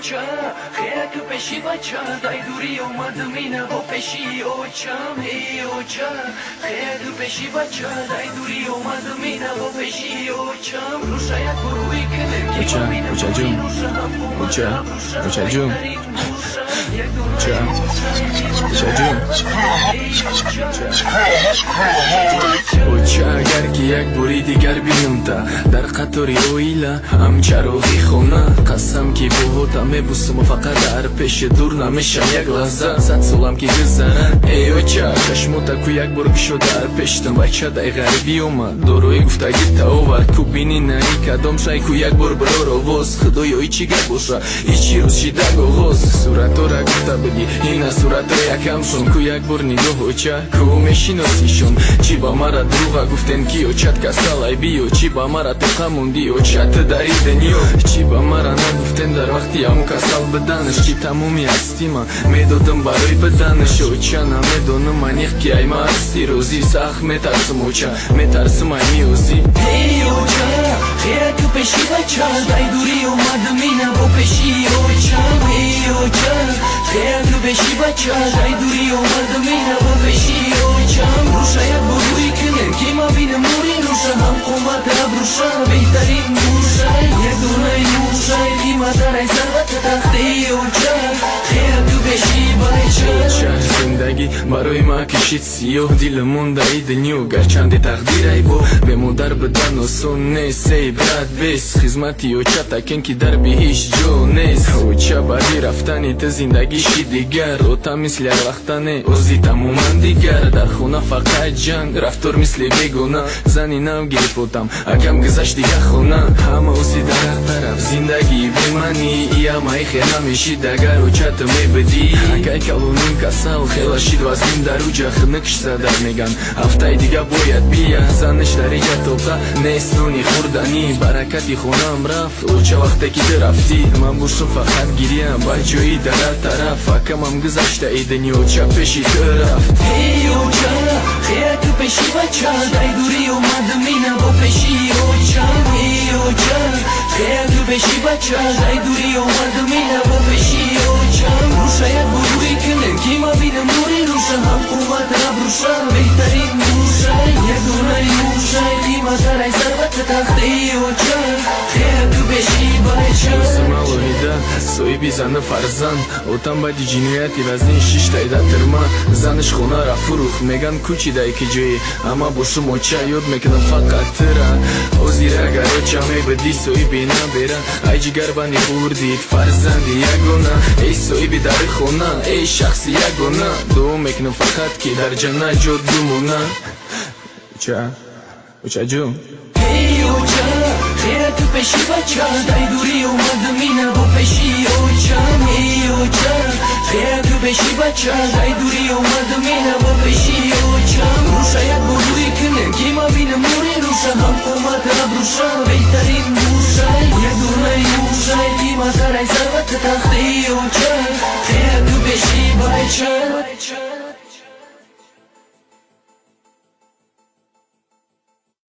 اوچا خیرک پیشی بچه دای دوری اومد مینه با پیشی اوچم ای اوچا خیرک پیشی بچه دای دوری اومد مینه با پیشی اوچم رو شاید بروی کنه اوچا اوچا جون اوچا اوچا جون اوچا اوچا جون اوچا اگر که یک بوری دیگر بینونتا در قطاری اویلا هم چروغی خونه قسم که بوهوتا میبوسم و فقط در پیش دور نمیشم یک لحظه صد سولم که گذرن ای اوچا چشموتا کو یک بور بشو در پیشتم بچه دای غریبی اومد دوروی گفته گیتا اوور کو بینی نهی کدام شای کو یک بور برو رو وز خدای ایچی گر بوشا ایچی روز شیده گو غز صورتو را گفته بدی این صورتو یکم شون کو یک بور نگاه اوچا کو میشیناسیشون چی با مرا دروغا گفتن کی اوچت کسالای بیو چی با مرا تقاموندی اوچت داری دنیو چی با مرا نگفتن در وقتی همو کسال بدنش چی تمومی هستی من میدادم برای بدنش اوچا نمیدونم من یک کی ای ما هستی روزی سخت میترسم اوچا میترسم ای میوزی ای اوچا خیرک پیشی بچه دای دوری اومد مینه با پیشی اوچا ای اوچا خیرک پیشی بچه دای دوری اومد مینه با پیشی اوچا رو شاید بروی کنه که ما بینم موری روشه هم قومت ابروشه بهترین موشه یه دونه موشه که ما داره ثروت تختی اوچا خیرک پیشی بچه زندگی برای ما کشید سیاه دیلمون دایی دنیو گرچند تقدیر ای با به مادر بدن و سون نیست ای برد بیس خدمتی اوچا تکن که در به هیچ جو نیست اوچا برای رفتنی تا زندگیشی دیگر اوتا مثل هر وقتانه اوزی تمومن دیگر در خونه فقط جنگ رفتار مثل بگونه زنی نو گرفتم اکم گذشت دیگه خونه همه اوزی در طرف زندگی بیمانی ای همه خیلی همیشی دگر اوچا تمی بدی اکای کلونیم کسال خیلی شید و زین در اوجا خنکش زدر میگن هفته دیگه باید بیا زنش در ایجا توقع نیست نونی خوردنی برکتی خونم رفت اوچا وقتی که رفتی من بوشم فقط گیریم با جایی در طرف اکم هم گذشته ایدنی اوچا پیشی طرف ای اوچا خیرک پیشی بچه دای دوری اومد مینه با پیشی اوچا ای اوچا خیرک پیشی بچه دای دوری اومد مینه با پیشی اوچا رو شاید بروی کنه که ما بینم موری روشه هم قومت ابروشه بهترین موشه یه دونه موشه که ما داره ثروت تختی اوچا خیرک پیشی بچه سوی بی زن فرزند اوتن بدی جنیتی وزنی 6 تایده ترما زنش خونه را فروخ میگن کوچی دای که جایی اما بوشم اوچا یاد میکنم فقط ترا او زیر اگر اوچا میبدی سوی بی نبیره ای جگر بانی خوردید فرزندی یگونه ای سوی بی در خونه ای شخصی یگونه دو میکنم فقط که در جنه جد دومونه اوچا جون ای اوچا خیرک پیشی بچه دای دوری اومد مینه با پیشی اوچا ای اوچا خیرک پیشی بچه دای دوری اومد مینه با پیشی اوچا رو شاید بروی کنه که ما بینم موری روشه هم قومت ابروشه بهترین موشه یه دونه موشه که ما داره ثروت تختی اوچا خیرک پیشی بچه